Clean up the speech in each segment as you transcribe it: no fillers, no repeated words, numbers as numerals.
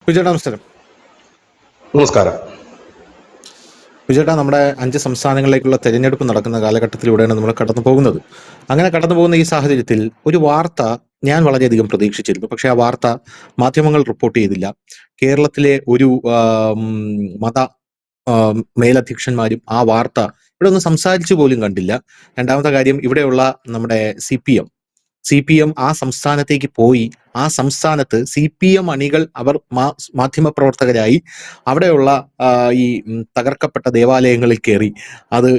വിജയേട്ടാ നമസ്കാരം. നമസ്കാരം. വിജയേട്ടാ, നമ്മുടെ 5 സംസ്ഥാനങ്ങളിലേക്കുള്ള തെരഞ്ഞെടുപ്പ് നടക്കുന്ന കാലഘട്ടത്തിലൂടെയാണ് നമ്മൾ കടന്നു പോകുന്നത്. അങ്ങനെ കടന്നു പോകുന്ന ഈ സാഹചര്യത്തിൽ ഒരു വാർത്ത ഞാൻ വളരെയധികം പ്രതീക്ഷിച്ചിരുന്നു. പക്ഷേ ആ വാർത്ത മാധ്യമങ്ങൾ റിപ്പോർട്ട് ചെയ്തില്ല. കേരളത്തിലെ ഒരു മത മേലധ്യക്ഷന്മാരും ആ വാർത്ത ഇവിടെ ഒന്നും സംസാരിച്ചു പോലും കണ്ടില്ല. രണ്ടാമത്തെ കാര്യം, ഇവിടെയുള്ള നമ്മുടെ സി പി എം ആ സംസ്ഥാനത്തേക്ക് പോയി ആ സംസ്ഥാനത്ത് CPM അണികൾ അവർ മാധ്യമപ്രവർത്തകരായി അവിടെയുള്ള ഈ തകർക്കപ്പെട്ട ദേവാലയങ്ങളിൽ കയറി അത്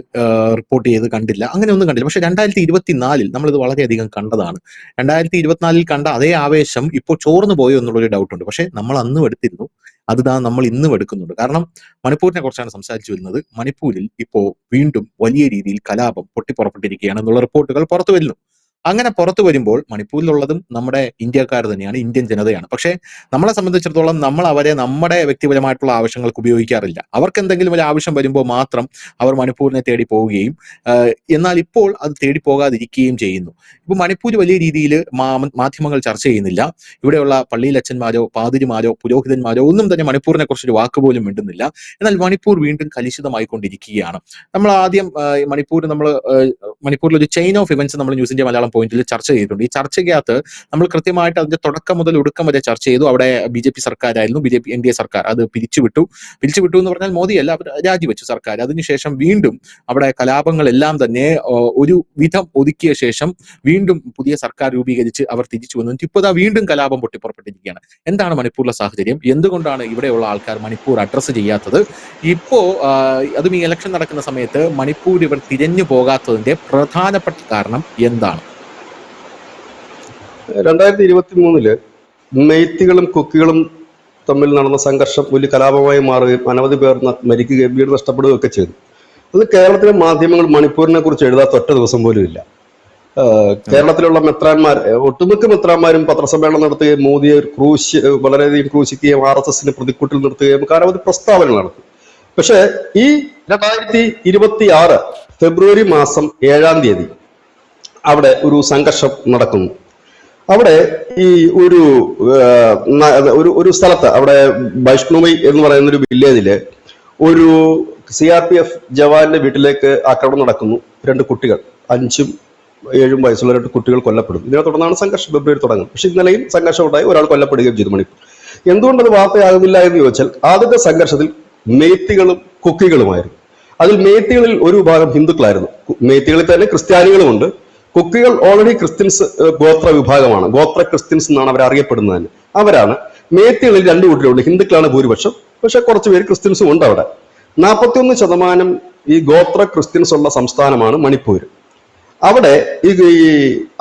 റിപ്പോർട്ട് ചെയ്ത് കണ്ടില്ല. അങ്ങനെ ഒന്നും കണ്ടില്ല. പക്ഷെ 2024 നമ്മളിത് വളരെയധികം കണ്ടതാണ്. 2024 കണ്ട അതേ ആവേശം ഇപ്പോൾ ചോർന്നു പോയോ എന്നുള്ളൊരു ഡൗട്ടുണ്ട്. പക്ഷെ നമ്മൾ അന്നും എടുത്തിരുന്നു, അത് നമ്മൾ ഇന്നും എടുക്കുന്നുണ്ട്. കാരണം മണിപ്പൂരിനെ കുറിച്ചാണ് സംസാരിച്ചു വരുന്നത്. മണിപ്പൂരിൽ ഇപ്പോൾ വീണ്ടും വലിയ രീതിയിൽ കലാപം പൊട്ടിപ്പുറപ്പെട്ടിരിക്കുകയാണ് എന്നുള്ള റിപ്പോർട്ടുകൾ പുറത്തു വരുന്നു. അങ്ങനെ പുറത്തു വരുമ്പോൾ മണിപ്പൂരിലുള്ളതും നമ്മുടെ ഇന്ത്യക്കാർ തന്നെയാണ്, ഇന്ത്യൻ ജനതയാണ്. പക്ഷേ നമ്മളെ സംബന്ധിച്ചിടത്തോളം നമ്മൾ അവരെ നമ്മുടെ വ്യക്തിപരമായിട്ടുള്ള ആവശ്യങ്ങൾക്ക് ഉപയോഗിക്കാറില്ല. അവർക്ക് എന്തെങ്കിലും ഒരു ആവശ്യം വരുമ്പോൾ മാത്രം അവർ മണിപ്പൂരിനെ തേടി പോവുകയും എന്നാൽ ഇപ്പോൾ അത് തേടി പോകാതിരിക്കുകയും ചെയ്യുന്നു. ഇപ്പൊ മണിപ്പൂർ വലിയ രീതിയിൽ മാധ്യമങ്ങൾ ചർച്ച ചെയ്യുന്നില്ല. ഇവിടെയുള്ള പള്ളിയിലച്ചന്മാരോ പാതിരിമാരോ പുരോഹിതന്മാരോ ഒന്നും തന്നെ മണിപ്പൂരിനെ കുറിച്ചൊരു വാക്ക് പോലും മിണ്ടുന്നില്ല. എന്നാൽ മണിപ്പൂർ വീണ്ടും കലുഷിതമായിക്കൊണ്ടിരിക്കുകയാണ്. നമ്മൾ ആദ്യം മണിപ്പൂരിൽ ഒരു ചെയിൻ ഓഫ് ഇവന്റ്സ് നമ്മൾ ന്യൂസ് ഇന്ത്യ മലയാളം പോയിന്റിൽ ചർച്ച ചെയ്തിട്ടുണ്ട്. ഈ ചർച്ചയ്ക്കകത്ത് നമ്മൾ കൃത്യമായിട്ട് അതിന്റെ തുടക്കം മുതൽ ഒടുക്കം വരെ ചർച്ച ചെയ്തു. അവിടെ BJP സർക്കാരായിരുന്നു, NDA സർക്കാർ അത് പിരിച്ചുവിട്ടു എന്ന് പറഞ്ഞാൽ മോദിയല്ല, അവർ രാജിവെച്ചു സർക്കാർ. അതിനുശേഷം വീണ്ടും അവിടെ കലാപങ്ങളെല്ലാം തന്നെ ഒരു വിധം ഒതുക്കിയ ശേഷം വീണ്ടും പുതിയ സർക്കാർ രൂപീകരിച്ച് അവർ തിരിച്ചു വന്നു. ഇപ്പോൾ വീണ്ടും കലാപം പൊട്ടിപ്പുറപ്പെട്ടിരിക്കുകയാണ്. എന്താണ് മണിപ്പൂരിലെ സാഹചര്യം? എന്തുകൊണ്ടാണ് ഇവിടെയുള്ള ആൾക്കാർ മണിപ്പൂർ അഡ്രസ്സ് ചെയ്യാത്തത്? ഇപ്പോ അതും ഈ ഇലക്ഷൻ നടക്കുന്ന സമയത്ത് മണിപ്പൂർ ഇവർ തിരഞ്ഞു പോകാത്തതിന്റെ പ്രധാനപ്പെട്ട കാരണം എന്താണ്? 2023 നെയ്ത്തികളും കുക്കികളും തമ്മിൽ നടന്ന സംഘർഷം വലിയ കലാപമായി മാറുകയും അനവധി പേർ മരിക്കുകയും വീട് നഷ്ടപ്പെടുകയും ഒക്കെ ചെയ്തു. അത് കേരളത്തിലെ മാധ്യമങ്ങൾ മണിപ്പൂരിനെ കുറിച്ച് എഴുതാത്ത ഒറ്റ ദിവസം പോലും ഇല്ല. കേരളത്തിലുള്ള ഒട്ടുമിക്ക മെത്രാന്മാരും പത്രസമ്മേളനം നടത്തുകയും മോദിയെ വളരെയധികം ക്രൂശിക്കുകയും RSSന് പ്രതിക്കൂട്ടിൽ നിർത്തുകയും അനവധി പ്രസ്താവനകൾ നടത്തി. പക്ഷേ ഈ 2026 ഫെബ്രുവരി മാസം 7-ാം തീയതി അവിടെ ഒരു സംഘർഷം നടക്കുന്നു. അവിടെ ഈ ഒരു സ്ഥലത്ത്, അവിടെ വൈഷ്ണവി എന്ന് പറയുന്ന ഒരു വില്ലേജില് ഒരു CRPF ജവാന്റെ വീട്ടിലേക്ക് ആക്രമണം നടക്കുന്നു. 2 കുട്ടികൾ, 5-ഉം 7-ഉം വയസ്സുള്ള 2 കുട്ടികൾ കൊല്ലപ്പെടും. ഇതിനെ തുടർന്നാണ് സംഘർഷം ഫെബ്രുവരി തുടങ്ങുന്നത്. പക്ഷെ ഇന്നലെയും സംഘർഷം ഉണ്ടായി, ഒരാൾ കൊല്ലപ്പെടുകയും ചെയ്തു മണിപ്പൂർ. എന്തുകൊണ്ടത് വാർത്തയാകുന്നില്ല എന്ന് ചോദിച്ചാൽ, ആദ്യത്തെ സംഘർഷത്തിൽ മെയ്ത്തികളും കുക്കികളുമായിരുന്നു. അതിൽ മെയ്ത്തികളിൽ ഒരു വിഭാഗം ഹിന്ദുക്കളായിരുന്നു. മെയ്ത്തികളിൽ തന്നെ ക്രിസ്ത്യാനികളുമുണ്ട്. കുക്കികൾ ഓൾറെഡി ക്രിസ്ത്യൻസ് ഗോത്ര വിഭാഗമാണ്, ഗോത്ര ക്രിസ്ത്യൻസ് എന്നാണ് അവർ അറിയപ്പെടുന്നത് തന്നെ. അവരാണ്. മേത്തികളിൽ 2 കൂട്ടരുണ്ട്. ഹിന്ദുക്കളാണ് ഭൂരിപക്ഷം, പക്ഷെ കുറച്ചുപേര് ക്രിസ്ത്യൻസും ഉണ്ട് അവിടെ. 41% ഈ ഗോത്ര ക്രിസ്ത്യൻസ് ഉള്ള സംസ്ഥാനമാണ് മണിപ്പൂർ. അവിടെ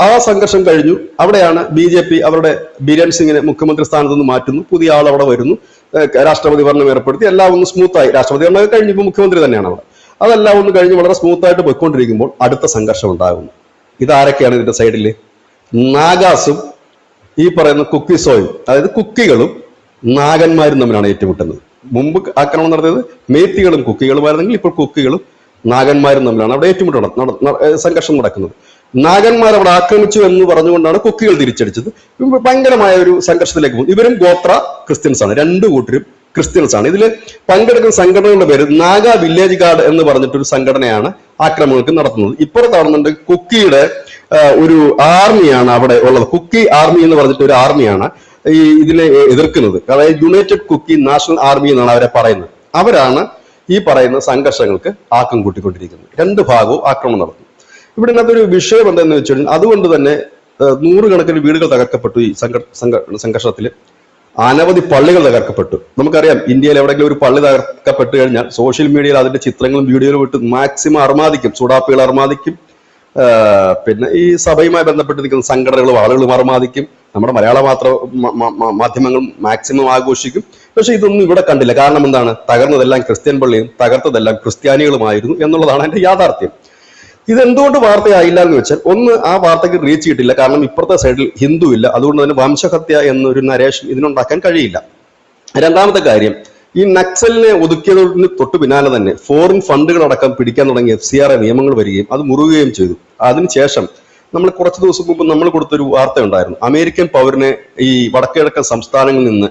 ആ സംഘർഷം കഴിഞ്ഞു. അവിടെയാണ് BJP അവരുടെ ബിരൻ സിംഗിനെ മുഖ്യമന്ത്രി സ്ഥാനത്ത് നിന്ന് മാറ്റുന്നു. പുതിയ ആൾ അവിടെ വരുന്നു. രാഷ്ട്രപതി ഭരണം ഏർപ്പെടുത്തി. എല്ലാം ഒന്ന് സ്മൂത്തായി. രാഷ്ട്രപതി ഭരണം കഴിഞ്ഞപ്പോൾ മുഖ്യമന്ത്രി തന്നെയാണ് അവിടെ. അതെല്ലാം ഒന്ന് കഴിഞ്ഞ് വളരെ സ്മൂത്തായിട്ട് പോയിക്കൊണ്ടിരിക്കുമ്പോൾ അടുത്ത സംഘർഷം ഉണ്ടാകുന്നു. ഇതാരൊക്കെയാണ് ഇതിന്റെ സൈഡില്? നാഗാസും ഈ പറയുന്ന കുക്കിസോയും, അതായത് കുക്കികളും നാഗന്മാരും തമ്മിലാണ് ഏറ്റുമുട്ടുന്നത്. മുമ്പ് ആക്രമണം നടത്തിയത് മേത്തികളും കുക്കികളുമായിരുന്നെങ്കിൽ ഇപ്പോൾ കുക്കികളും നാഗന്മാരും തമ്മിലാണ് അവിടെ സംഘർഷം നടക്കുന്നത്. നാഗന്മാർ അവിടെ ആക്രമിച്ചു എന്ന് പറഞ്ഞുകൊണ്ടാണ് കുക്കികൾ തിരിച്ചടിച്ചത്. ഭയങ്കരമായ ഒരു സംഘർഷത്തിലേക്ക് പോകും. ഇവരും ഗോത്ര ക്രിസ്ത്യൻസ് ആണ്, 2 കൂട്ടരും ക്രിസ്ത്യൻസ് ആണ്. ഇതിൽ പങ്കെടുക്കുന്ന സംഘടനകളുടെ പേര് നാഗ വില്ലേജ് ഗാർഡ് എന്ന് പറഞ്ഞിട്ടൊരു സംഘടനയാണ് ആക്രമണങ്ങൾക്ക് നടത്തുന്നത്. ഇപ്പുറത്താണെന്നുണ്ട് കുക്കിയുടെ ഒരു ആർമിയാണ് അവിടെ ഉള്ളത്. കുക്കി ആർമി എന്ന് പറഞ്ഞിട്ട് ഒരു ആർമിയാണ് ഇതിനെ എതിർക്കുന്നത്. അതായത് യുണൈറ്റഡ് കുക്കി നാഷണൽ ആർമി എന്നാണ് അവരെ പറയുന്നത്. അവരാണ് ഈ പറയുന്ന സംഘർഷങ്ങൾക്ക് ആക്കം കൂട്ടിക്കൊണ്ടിരിക്കുന്നത്. 2 ഭാഗവും ആക്രമണം നടത്തും. ഇവിടെ ഇന്നത്തെ വിഷയം എന്താണെന്ന് വെച്ചാൽ, അതുകൊണ്ട് തന്നെ 100 കണക്കിന് വീടുകൾ തകർക്കപ്പെട്ടു. ഈ സംഘർഷത്തിൽ അനവധി പള്ളികൾ തകർക്കപ്പെട്ടു. നമുക്കറിയാം, ഇന്ത്യയിൽ എവിടെയെങ്കിലും ഒരു പള്ളി തകർക്കപ്പെട്ടു കഴിഞ്ഞാൽ സോഷ്യൽ മീഡിയയിൽ അതിന്റെ ചിത്രങ്ങളും വീഡിയോകളും ഇട്ട് മാക്സിമം അർമാദിക്കും, ചൂടാപ്പികൾ അർമാദിക്കും. പിന്നെ ഈ സഭയുമായി ബന്ധപ്പെട്ട് നിൽക്കുന്ന സംഘടനകളും ആളുകളും അർമാദിക്കും. നമ്മുടെ മലയാള മാധ്യമങ്ങൾ മാക്സിമം ആഘോഷിക്കും. പക്ഷെ ഇതൊന്നും ഇവിടെ കണ്ടില്ല. കാരണം എന്താണ്? തകർന്നതെല്ലാം ക്രിസ്ത്യൻ പള്ളിയും തകർത്തതെല്ലാം ക്രിസ്ത്യാനികളുമായിരുന്നു എന്നുള്ളതാണ് അതിന്റെ യാഥാർത്ഥ്യം. ഇതെന്തുകൊണ്ട് വാർത്തയായില്ല എന്ന് വെച്ചാൽ, ഒന്ന്, ആ വാർത്തയ്ക്ക് റീച്ച് കിട്ടില്ല. കാരണം ഇപ്പുറത്തെ സൈഡിൽ ഹിന്ദു ഇല്ല. അതുകൊണ്ട് തന്നെ വംശഹത്യ എന്നൊരു നരേഷൻ ഇതിനുണ്ടാക്കാൻ കഴിയില്ല. രണ്ടാമത്തെ കാര്യം, ഈ നക്സലിനെ ഒതുക്കിയതിന് തൊട്ട് പിന്നാലെ തന്നെ ഫോറിൻ ഫണ്ടുകൾ അടക്കം പിടിക്കാൻ തുടങ്ങിയ FCRA നിയമങ്ങൾ വരികയും അത് മുറുകുകയും ചെയ്തു. അതിനുശേഷം നമ്മൾ കുറച്ച് ദിവസം മുമ്പ് നമ്മൾ കൊടുത്തൊരു വാർത്ത ഉണ്ടായിരുന്നു. അമേരിക്കൻ പൗരനെ ഈ വടക്കുകിഴക്കൻ സംസ്ഥാനങ്ങളിൽ നിന്ന്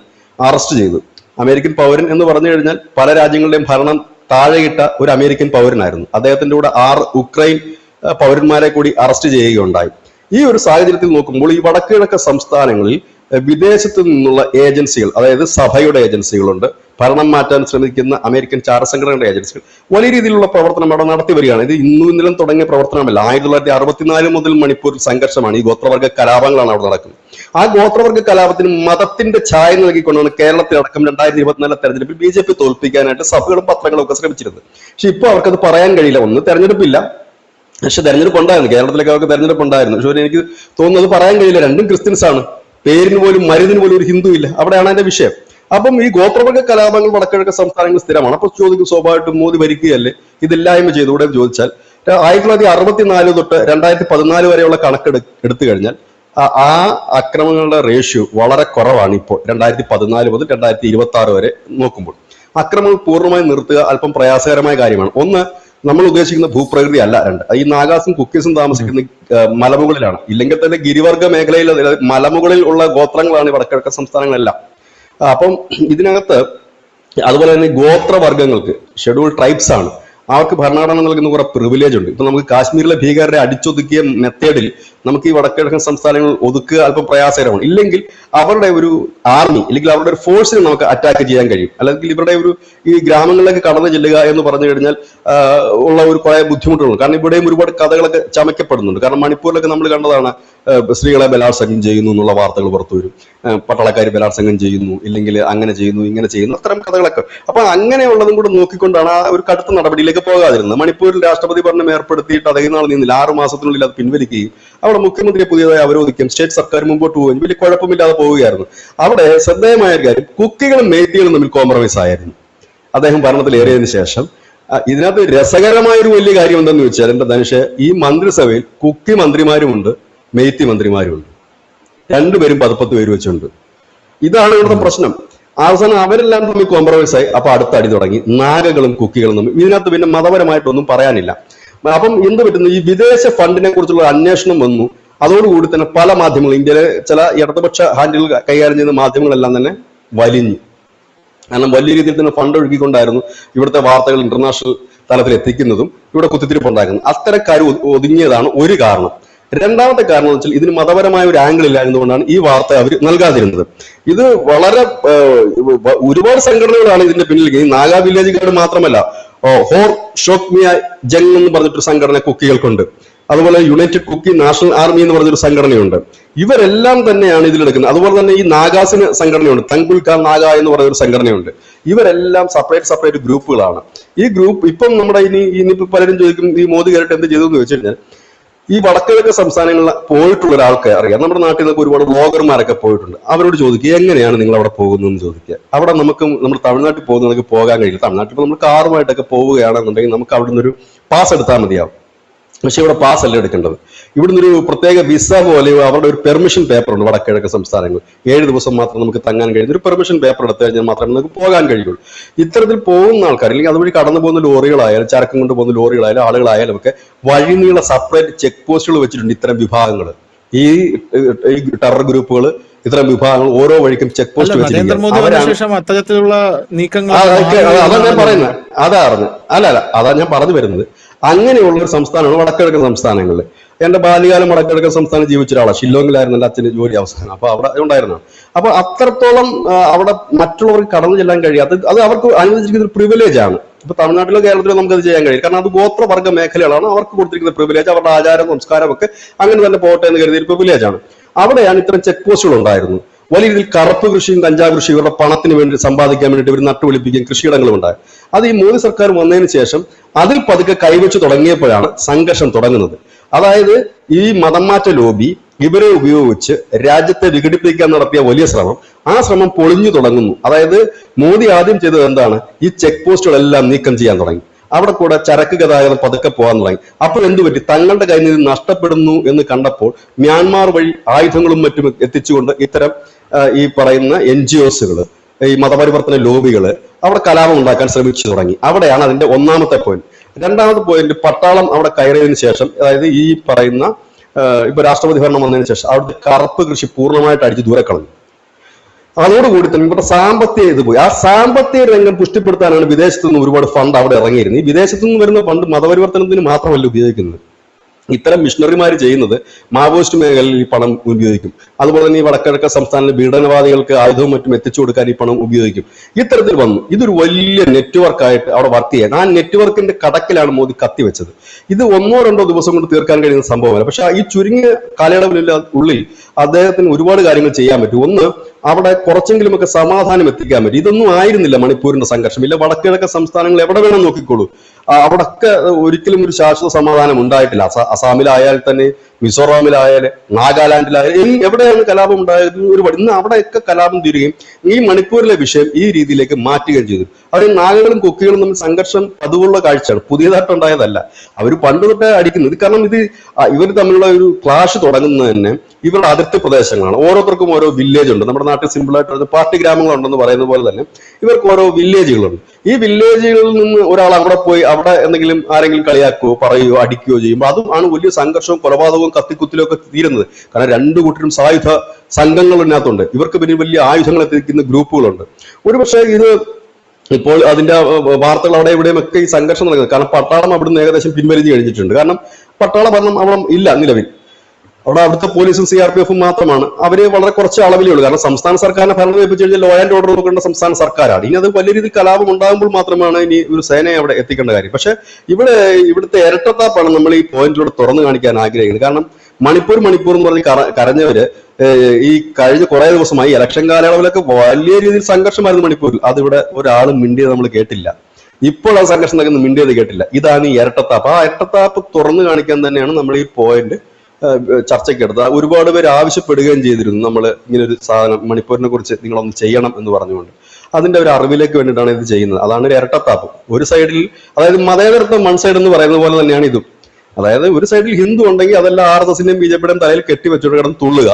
അറസ്റ്റ് ചെയ്തു. അമേരിക്കൻ പൗരൻ എന്ന് പറഞ്ഞു കഴിഞ്ഞാൽ പല രാജ്യങ്ങളുടെയും ഭരണം താഴെയിട്ട ഒരു അമേരിക്കൻ പൗരനായിരുന്നു. അദ്ദേഹത്തിന്റെ കൂടെ 6 ഉക്രൈൻ പൗരന്മാരെ കൂടി അറസ്റ്റ് ചെയ്യുകയുണ്ടായി. ഈ ഒരു സാഹചര്യത്തിൽ നോക്കുമ്പോൾ ഈ വടക്കുകിഴക്ക് സംസ്ഥാനങ്ങളിൽ വിദേശത്തു നിന്നുള്ള ഏജൻസികൾ, അതായത് സഭയുടെ ഏജൻസികളുണ്ട്, ഭരണം മാറ്റാൻ ശ്രമിക്കുന്ന അമേരിക്കൻ ചാരസംഘടനയുടെ ഏജൻസികൾ വലിയ രീതിയിലുള്ള പ്രവർത്തനം അവിടെ നടത്തി വരികയാണ്. ഇത് ഇന്നലെ തുടങ്ങിയ പ്രവർത്തനമല്ല. 1964 മുതൽ മണിപ്പൂരിൽ സംഘർഷമാണ്. ഈ ഗോത്രവർഗ കലാപങ്ങളാണ് അവിടെ നടക്കുന്നത്. ആ ഗോത്രവർഗ കലാപത്തിന് മതത്തിന്റെ ഛായ നൽകിക്കൊണ്ടാണ് കേരളത്തിലടക്കം 2024 തെരഞ്ഞെടുപ്പിൽ BJP തോൽപ്പിക്കാനായിട്ട് സഭകളും പത്രങ്ങളും ഒക്കെ ശ്രമിച്ചിരുന്നത്. പക്ഷെ ഇപ്പോൾ അവർക്കത് പറയാൻ കഴിയില്ല. ഒന്ന്, തെരഞ്ഞെടുപ്പില്ല. പക്ഷെ തെരഞ്ഞെടുപ്പ് ഉണ്ടായിരുന്നു, കേരളത്തിലേക്ക് അവർക്ക് തെരഞ്ഞെടുപ്പ് ഉണ്ടായിരുന്നു. പക്ഷെ എനിക്ക് തോന്നുന്നത് പറയാൻ കഴിയില്ല. രണ്ടും ക്രിസ്ത്യൻസ് ആണ്. പേരിന് പോലും മരുന്നിന് പോലും ഒരു ഹിന്ദു ഇല്ല. അവിടെയാണ് അതിന്റെ വിഷയം. അപ്പം ഈ ഗോത്രവർഗ കലാപങ്ങൾ വടക്കിഴക്ക് സംസ്ഥാനങ്ങളിൽ സ്ഥിരമാണ്. അപ്പൊ ചോദിക്കും, സ്വാഭാവികമായിട്ടും മോദി ഭരിക്കുകയല്ലേ, ഇതില്ലായ്മ ചെയ്തുകൂടെ ചോദിച്ചാൽ 1964 തൊട്ട് 2014 വരെയുള്ള എടുത്തു കഴിഞ്ഞാൽ ആ അക്രമങ്ങളുടെ റേഷ്യോ വളരെ കുറവാണ്. ഇപ്പോൾ 2014 മുതൽ 2026 വരെ നോക്കുമ്പോൾ അക്രമങ്ങൾ പൂർണ്ണമായി നിർത്തുക അല്പം പ്രയാസകരമായ കാര്യമാണ്. ഒന്ന്, നമ്മൾ ഉദ്ദേശിക്കുന്ന ഭൂപ്രകൃതി അല്ല. 2, ഈ നാഗാസും കുക്കീസും താമസിക്കുന്ന മലമുകളിലാണ്. ഇല്ലെങ്കിൽ തന്നെ ഗിരിവർഗ മേഖലയിൽ, മലമുകളിൽ ഉള്ള ഗോത്രങ്ങളാണ് വടക്കിഴക്കൻ സംസ്ഥാനങ്ങളെല്ലാം. അപ്പം ഇതിനകത്ത് അതുപോലെ തന്നെ ഗോത്രവർഗങ്ങൾക്ക്, ഷെഡ്യൂൾ ട്രൈബ്സ് ആണ്, അവർക്ക് ഭരണഘടന നൽകുന്ന കുറെ പ്രിവിലേജ് ഉണ്ട്. ഇപ്പൊ നമുക്ക് കാശ്മീരിലെ ഭീകരരെ അടിച്ചൊതുക്കിയ മെത്തേഡിൽ നമുക്ക് ഈ വടക്കിഴക്കൻ സംസ്ഥാനങ്ങൾ ഒതുക്കുക അല്പം പ്രയാസകരമാണ്. ഇല്ലെങ്കിൽ അവരുടെ ഒരു ആർമി, അല്ലെങ്കിൽ അവരുടെ ഒരു ഫോഴ്സിനെ നമുക്ക് അറ്റാക്ക് ചെയ്യാൻ കഴിയും. അല്ലെങ്കിൽ ഇവരുടെ ഈ ഗ്രാമങ്ങളിലേക്ക് കടന്നു ചെല്ലുക എന്ന് പറഞ്ഞു കഴിഞ്ഞാൽ ഉള്ള ഒരു കുറെ ബുദ്ധിമുട്ടുകളുണ്ട്. കാരണം ഇവിടെയും ഒരുപാട് കഥകളൊക്കെ ചമയ്ക്കപ്പെടുന്നുണ്ട്. കാരണം മണിപ്പൂരിലൊക്കെ നമ്മൾ കണ്ടതാണ്, സ്ത്രീകളെ ബലാത്സംഗം ചെയ്യുന്നു എന്നുള്ള വാർത്തകൾ പുറത്തു വരും. പട്ടാളക്കാർ ബലാത്സംഗം ചെയ്യുന്നു, ഇല്ലെങ്കിൽ അങ്ങനെ ചെയ്യുന്നു, ഇങ്ങനെ ചെയ്യുന്നു, അത്തരം കഥകളൊക്കെ. അപ്പൊ അങ്ങനെയുള്ളതും കൂടെ നോക്കിക്കൊണ്ടാണ് ആ ഒരു കടുത്ത നടപടിയിലേക്ക് പോകാതിരുന്നത്. മണിപ്പൂരിൽ രാഷ്ട്രപതി ഭരണം ഏർപ്പെടുത്തിയിട്ട് അധികം നാൾ നിന്നില്ല. 6 മാസത്തിനുള്ളിൽ അത് പിൻവലിക്കുകയും അവിടെ മുഖ്യമന്ത്രിയെ പുതിയതായി അവരോധിക്കുകയും സ്റ്റേറ്റ് സർക്കാർ മുമ്പോട്ട് പോവുകയും വലിയ കുഴപ്പമില്ലാതെ പോവുകയായിരുന്നു. അവിടെ ശ്രദ്ധേയമായ ഒരു കാര്യം, കുക്കികളും മേത്തികളും തമ്മിൽ കോംപ്രമൈസ് ആയിരുന്നു അദ്ദേഹം ഭരണത്തിലേറിയതിനു ശേഷം. ഇതിനകത്ത് രസകരമായ ഒരു വലിയ കാര്യം എന്തെന്ന് വെച്ചാൽ, എന്റെ ധനുഷ്, ഈ മന്ത്രിസഭയിൽ കുക്കി മന്ത്രിമാരുമുണ്ട്, മേത്തി മന്ത്രിമാരുമുണ്ട്. രണ്ടുപേരും 10 പേര് വെച്ചുണ്ട്. ഇതാണ് ഇവിടുത്തെ പ്രശ്നം. അവസാനം അവരെല്ലാം തമ്മിൽ കോംപ്രമൈസ് ആയി. അപ്പൊ അടുത്ത അടി തുടങ്ങി, നാഗകളും കുക്കികളും തമ്മിൽ. ഇതിനകത്ത് പിന്നെ മതപരമായിട്ടൊന്നും പറയാനില്ല. അപ്പം എന്ത് പറ്റുന്നു, ഈ വിദേശ ഫണ്ടിനെ കുറിച്ചുള്ള അന്വേഷണം വന്നു. അതോടുകൂടി തന്നെ പല മാധ്യമങ്ങളും, ഇന്ത്യയിലെ ചില ഇടതുപക്ഷ ഹാൻഡിലുകൾ കൈകാര്യം ചെയ്യുന്ന മാധ്യമങ്ങളെല്ലാം തന്നെ വലിഞ്ഞു. കാരണം വലിയ രീതിയിൽ തന്നെ ഫണ്ട് ഒഴുകിക്കൊണ്ടായിരുന്നു ഇവിടുത്തെ വാർത്തകൾ ഇന്റർനാഷണൽ തലത്തിൽ എത്തിക്കുന്നതും ഇവിടെ കുത്തിത്തിരിപ്പുണ്ടാക്കുന്നത്. അത്തരക്കാർ ഒതുങ്ങിയതാണ് ഒരു കാരണം. രണ്ടാമത്തെ കാരണം എന്ന് വെച്ചാൽ, ഇതിന് മതപരമായ ഒരു ആംഗിൾ ഇല്ലായിരുന്നുകൊണ്ടാണ് ഈ വാർത്ത അവർ നൽകാതിരുന്നത്. ഇത് വളരെ ഒരുപാട് സംഘടനകളാണ് ഇതിന്റെ പിന്നിൽ. ഈ നാഗാ വില്ലേജ് ഗാർഡ് മാത്രമല്ല, ഹോർ ഷോക്മിയ ജംഗ് എന്ന് പറഞ്ഞിട്ടൊരു സംഘടന കുക്കികൾക്കുണ്ട്. അതുപോലെ യുണൈറ്റഡ് കുക്കി നാഷണൽ ആർമി എന്ന് പറഞ്ഞൊരു സംഘടനയുണ്ട്. ഇവരെല്ലാം തന്നെയാണ് ഇതിലെടുക്കുന്നത്. അതുപോലെ തന്നെ ഈ നാഗാസിന് സംഘടനയുണ്ട്, തങ്കുൽക്കാർ നാഗ എന്ന് പറഞ്ഞൊരു സംഘടനയുണ്ട്. ഇവരെല്ലാം സെപ്പറേറ്റ് ഗ്രൂപ്പുകളാണ്. ഈ ഗ്രൂപ്പ് ഇപ്പം നമ്മുടെ ഇനിയിപ്പോ പലരും ചോദിക്കും, ഈ മോദി കയറിട്ട് എന്ത് ചെയ്തു എന്ന് വെച്ച് കഴിഞ്ഞാൽ, ഈ വടക്കിഴക്ക് സംസ്ഥാനങ്ങളിൽ പോയിട്ടുള്ള ഒരാൾക്ക് അറിയാം. നമ്മുടെ നാട്ടിൽ നിന്നൊക്കെ ഒരുപാട് വ്ളോഗർമാരൊക്കെ പോയിട്ടുണ്ട്. അവരോട് ചോദിക്കുക, എങ്ങനെയാണ് നിങ്ങൾ അവിടെ പോകുന്നതെന്ന് ചോദിക്കുക. അവിടെ നമ്മൾ തമിഴ്നാട്ടിൽ പോകുന്നതൊക്കെ പോകാൻ കഴിയില്ല. തമിഴ്നാട്ടിൽ നമ്മൾ കാറുമായിട്ടൊക്കെ പോവുകയാണെന്നുണ്ടെങ്കിൽ നമുക്ക് അവിടെ നിന്നൊരു പാസ് എടുത്താൽ മതിയാവും. പക്ഷെ ഇവിടെ പാസ് അല്ല എടുക്കേണ്ടത്. ഇവിടുന്ന് ഒരു പ്രത്യേക വിസ പോലെ അവരുടെ ഒരു പെർമിഷൻ പേപ്പർ ഉണ്ട് വടക്കിഴക്ക് സംസ്ഥാനങ്ങൾ. 7 ദിവസം മാത്രം നമുക്ക് തങ്ങാൻ കഴിയുന്ന ഒരു പെർമിഷൻ പേപ്പർ എടുത്തു കഴിഞ്ഞാൽ മാത്രമേ നമുക്ക് പോകാൻ കഴിയുള്ളൂ. ഇത്തരത്തിൽ പോകുന്ന ആൾക്കാർ, അല്ലെങ്കിൽ അതുവഴി കടന്നു പോകുന്ന ലോറികളായാലും ചരക്കും കൊണ്ട് പോകുന്ന ലോറികളായാലും ആളുകളായാലും ഒക്കെ വഴിനീള സെപ്പറേറ്റ് ചെക്ക് പോസ്റ്റുകൾ വെച്ചിട്ടുണ്ട്. ഇത്തരം വിഭാഗങ്ങൾ, ഈ ടെറർ ഗ്രൂപ്പുകൾ, ഇത്തരം വിഭാഗങ്ങൾ ഓരോ വഴിക്കും ചെക്ക് പോസ്റ്റ് വെച്ചിരിക്കുന്നത്. അതാ ഞാൻ പറയുന്നത്. അതാ ഞാൻ പറഞ്ഞു വരുന്നത്. അങ്ങനെയുള്ള ഒരു സംസ്ഥാനമാണ് വടക്കിഴക്കൻ സംസ്ഥാനങ്ങളിൽ. എന്റെ ബാല്യകാലം വടക്കിഴക്കൻ സംസ്ഥാനം ജീവിച്ച ഒരാളാണ്. ഷില്ലോങ്ങിലായിരുന്നു എന്റെ അച്ഛന് ജോലി അവസാനം. അപ്പൊ അവിടെ ഉണ്ടായിരുന്നതാണ്. അപ്പൊ അത്രത്തോളം അവിടെ മറ്റുള്ളവർക്ക് കടന്നു ചെല്ലാൻ കഴിയാത്ത, അത് അവർക്ക് അനുവദിച്ചിരിക്കുന്ന ഒരു പ്രിവിലേജ് ആണ്. ഇപ്പൊ തമിഴ്നാട്ടിലോ കേരളത്തിലോ നമുക്കത് ചെയ്യാൻ കഴിയും. കാരണം അത് ഗോത്രവർഗ മേഖലകളാണ്, അവർക്ക് കൊടുത്തിരിക്കുന്ന പ്രിവിലേജ്. അവരുടെ ആചാരം സംസ്കാരം ഒക്കെ അങ്ങനെ തന്നെ പോട്ടെ എന്ന് കരുതിയ പ്രിവിലേജ് ആണ്. അവിടെയാണ് ഇത്തരം ചെക്ക് പോസ്റ്റുകൾ ഉണ്ടായിരുന്നു. വലിയ രീതിയിൽ കറുപ്പ് കൃഷിയും കഞ്ചാവ് കൃഷിയും ഇവരുടെ പണത്തിന് വേണ്ടി സമ്പാദിക്കാൻ വേണ്ടിയിട്ട് ഇവർ നട്ടുപിടിപ്പിക്കുകയും കൃഷിയിടങ്ങളും ഉണ്ടായി. അത് ഈ മോദി സർക്കാർ വന്നതിന് ശേഷം അതിൽ പതുക്കെ കൈവച്ച് തുടങ്ങിയപ്പോഴാണ് സംഘർഷം തുടങ്ങുന്നത്. അതായത് ഈ മതം മാറ്റ ലോബി ഇവരെ ഉപയോഗിച്ച് രാജ്യത്തെ വിഘടിപ്പിക്കാൻ നടത്തിയ വലിയ ശ്രമം, ആ ശ്രമം പൊളിഞ്ഞു തുടങ്ങുന്നു. അതായത് മോദി ആദ്യം ചെയ്തത് എന്താണ്, ഈ ചെക്ക് പോസ്റ്റുകളെല്ലാം നീക്കം ചെയ്യാൻ തുടങ്ങി. അവിടെ കൂടെ ചരക്ക് ഗതാഗതം പതുക്കെ പോകാൻ തുടങ്ങി. അപ്പോൾ എന്തു പറ്റി, തങ്ങളുടെ കയ്യിൽ നിന്ന് നഷ്ടപ്പെടുന്നു എന്ന് കണ്ടപ്പോൾ മ്യാൻമാർ വഴി ആയുധങ്ങളും മറ്റും എത്തിച്ചുകൊണ്ട് ഇത്തരം ഈ പറയുന്ന NGOs-കൾ, ഈ മതപരിവർത്തന ലോബികള് അവിടെ കലാപം ഉണ്ടാക്കാൻ ശ്രമിച്ചു തുടങ്ങി. അവിടെയാണ് അതിന്റെ ഒന്നാമത്തെ പോയിന്റ്. രണ്ടാമത്തെ പോയിന്റ്, പട്ടാളം അവിടെ കയറിയതിനു ശേഷം, അതായത് ഈ പറയുന്ന ഇപ്പൊ രാഷ്ട്രപതി ഭരണം വന്നതിന് ശേഷം അവിടുത്തെ കറുപ്പ് കൃഷി പൂർണ്ണമായിട്ട് അടിച്ച് ദൂരെ കളഞ്ഞു. അതോടുകൂടി തന്നെ ഇവിടെ സാമ്പത്തിക ഇത് പോയി. ആ സാമ്പത്തിക രംഗം പുഷ്ടിപ്പെടുത്താനാണ് വിദേശത്തു നിന്ന് ഒരുപാട് ഫണ്ട് അവിടെ ഇറങ്ങിയിരുന്നത്. ഈ വിദേശത്തു നിന്ന് വരുന്ന ഫണ്ട് മതപരിവർത്തനത്തിന് മാത്രമല്ല ഉപയോഗിക്കുന്നത്. ഇത്തരം മിഷണറിമാർ ചെയ്യുന്നത് മാവോയിസ്റ്റ് മേഖലയിൽ ഈ പണം ഉപയോഗിക്കും. അതുപോലെ തന്നെ ഈ വടക്കിഴക്കൻ സംസ്ഥാനങ്ങളിലെ പീഡനവാദികൾക്ക് ആയുധവും മറ്റും എത്തിച്ചു കൊടുക്കാൻ ഈ പണം ഉപയോഗിക്കും. ഇത്തരത്തിൽ വന്നു. ഇതൊരു വലിയ നെറ്റ്വർക്കായിട്ട് അവിടെ വർക്ക് ചെയ്യാൻ. ആ നെറ്റ്വർക്കിന്റെ കടക്കിലാണ് മോദി കത്തിവെച്ചത്. ഇത് 1-2 ദിവസം കൊണ്ട് തീർക്കാൻ കഴിയുന്ന സംഭവമല്ല. പക്ഷെ ഈ ചുരുങ്ങിയ കാലയളവിനുള്ളിൽ അദ്ദേഹത്തിന് ഒരുപാട് കാര്യങ്ങൾ ചെയ്യാൻ പറ്റും. ഒന്ന്, അവിടെ കുറച്ചെങ്കിലുമൊക്കെ സമാധാനം എത്തിക്കാൻ പറ്റും. ഇതൊന്നും ആയിരുന്നില്ല മണിപ്പൂരിന്റെ സംഘർഷം. ഇല്ല, വടക്കിഴക്കൻ സംസ്ഥാനങ്ങൾ എവിടെ വേണം നോക്കിക്കോളൂ, അവിടൊക്കെ ഒരിക്കലും ഒരു ശാശ്വത സമാധാനം ഉണ്ടായിട്ടില്ല. അസാമിലായാൽ തന്നെ, മിസോറാമിലായാലും, നാഗാലാൻഡിലായാലും എവിടെയാണ് കലാപം ഉണ്ടായത് ഒരുപാട്. ഇന്ന് അവിടെയൊക്കെ കലാപം തീരുകയും ഈ മണിപ്പൂരിലെ വിഷയം ഈ രീതിയിലേക്ക് മാറ്റുകയും ചെയ്തു. അവിടെ നാഗകളും കൊക്കികളും തമ്മിൽ സംഘർഷം പതിവുള്ള കാഴ്ചയാണ്, പുതിയതായിട്ടുണ്ടായതല്ല. അവർ പണ്ട് തൊട്ടേ അടിക്കുന്നത്. കാരണം ഇവർ തമ്മിലുള്ള ഒരു ക്ലാഷ് തുടങ്ങുന്നത് തന്നെ ഇവരുടെ അതിർത്തി പ്രദേശങ്ങളാണ്. ഓരോരുത്തർക്കും ഓരോ വില്ലേജ് ഉണ്ട്. നമ്മുടെ നാട്ടിൽ സിമ്പിളായിട്ട് പാർട്ടി ഗ്രാമങ്ങളുണ്ടെന്ന് പറയുന്ന പോലെ തന്നെ ഇവർക്ക് ഓരോ വില്ലേജുകളുണ്ട്. ഈ വില്ലേജുകളിൽ നിന്ന് ഒരാൾ അവിടെ പോയി അവിടെ എന്തെങ്കിലും ആരെങ്കിലും കളിയാക്കുകയോ പറയുകയോ അടിക്കുകയോ ചെയ്യുമ്പോൾ അതും ആണ് വലിയ സംഘർഷവും കൊലപാതകവും കത്തിക്കുത്തിലും ഒക്കെ തീരുന്നത്. കാരണം രണ്ടു കൂട്ടരും സായുധ സംഘങ്ങൾ ഇതിനകത്തുണ്ട്. ഇവർക്ക് പിന്നെ വലിയ ആയുധങ്ങൾ എത്തിക്കുന്ന ഗ്രൂപ്പുകളുണ്ട്. ഒരുപക്ഷെ ഇത് ഇപ്പോൾ അതിന്റെ വാർത്തകൾ അവിടെ ഇവിടെയും ഒക്കെ ഈ സംഘർഷം നടക്കുന്നത്. കാരണം പട്ടാളം അവിടുന്ന് ഏകദേശം പിൻവലിഞ്ഞു കഴിഞ്ഞിട്ടുണ്ട്. കാരണം പട്ടാള ഭരണം അവിടെ ഇല്ല നിലവിൽ. അവിടെ അവിടുത്തെ പോലീസും CRPF മാത്രമാണ്. അവര് വളരെ കുറച്ച് അളവിലേ ഉള്ളൂ. കാരണം സംസ്ഥാന സർക്കാരിനെ ഭരണം ഏൽപ്പിച്ചു കഴിഞ്ഞാൽ ലോ ആൻഡ് ഓർഡർ നോക്കേണ്ട സംസ്ഥാന സർക്കാരാണ്. ഇനി അത് വലിയ രീതിയിൽ കലാപം ഉണ്ടാകുമ്പോൾ മാത്രമാണ് ഇനി ഒരു സേനയെ അവിടെ എത്തിക്കേണ്ട കാര്യം. പക്ഷെ ഇവിടുത്തെ ഇരട്ടത്താപ്പാണ് നമ്മൾ ഈ പോയിന്റിലൂടെ തുറന്നു കാണിക്കാൻ ആഗ്രഹിക്കുന്നത്. കാരണം മണിപ്പൂർ എന്ന് പറഞ്ഞ് കരഞ്ഞവര് ഈ കഴിഞ്ഞ കുറെ ദിവസമായി ഇലക്ഷൻ കാലയളവിലൊക്കെ വലിയ രീതിയിൽ സംഘർഷമായിരുന്നു മണിപ്പൂരിൽ. അതിവിടെ ഒരാളും മിണ്ടിയത് നമ്മൾ കേട്ടില്ല. ഇപ്പോൾ ആ സംഘർഷം നടക്കുന്ന മിണ്ടിയത് കേട്ടില്ല. ഇതാണ് ഈ ഇരട്ടത്താപ്പ്. ആ ഇരട്ടത്താപ്പ് തുറന്നു കാണിക്കാൻ തന്നെയാണ് നമ്മൾ ഈ പോയിന്റ് ചർച്ചയ്ക്കെടുത്ത്. ഒരുപാട് പേര് ആവശ്യപ്പെടുകയും ചെയ്തിരുന്നു, നമ്മൾ ഇങ്ങനെ ഒരു സാധനം മണിപ്പൂരിനെ കുറിച്ച് നിങ്ങളൊന്ന് ചെയ്യണം എന്ന് പറഞ്ഞുകൊണ്ട്. അതിന്റെ ഒരു അറിവിലേക്ക് വേണ്ടിയിട്ടാണ് ഇത് ചെയ്യുന്നത്. അതാണ് ഒരു ഇരട്ടത്താപ്പ്. ഒരു സൈഡിൽ, അതായത് മതേതരത്വം വൺ സൈഡ് എന്ന് പറയുന്നത് പോലെ തന്നെയാണ് ഇതും. അതായത് ഒരു സൈഡിൽ ഹിന്ദു ഉണ്ടെങ്കിൽ അതെല്ലാം RSSന്റെയും BJPയുടെയും തലയിൽ കെട്ടിവെച്ചോണ്ട് കിടന്ന് തുള്ളുക,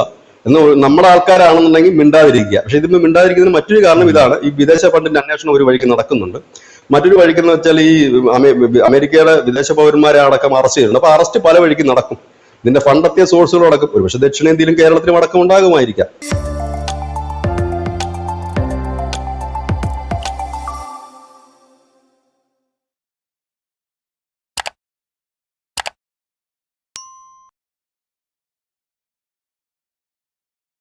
എന്ന് നമ്മുടെ ആൾക്കാരാണെന്നുണ്ടെങ്കിൽ മിണ്ടാതിരിക്കുക. പക്ഷെ ഇതിന് മിണ്ടാതിരിക്കുന്നതിന് മറ്റൊരു കാരണം ഇതാണ്. ഈ വിദേശ ഫണ്ടിന്റെ അന്വേഷണം ഒരു വഴിക്ക് നടക്കുന്നുണ്ട്. മറ്റൊരു വഴിക്കെന്ന് വെച്ചാൽ ഈ അമേരിക്കയുടെ വിദേശ പൗരന്മാരെ അടക്കം അറസ്റ്റ് ചെയ്തിട്ടുണ്ട്. അപ്പൊ അറസ്റ്റ് പല വഴിക്ക് നടക്കും. ഇതിന്റെ ഫണ്ടെത്തിയ സോഴ്സുകളടക്കം ഒരുപക്ഷെ ദക്ഷിണേന്ത്യയിലും കേരളത്തിലും അടക്കം ഉണ്ടാകുമായിരിക്കാം.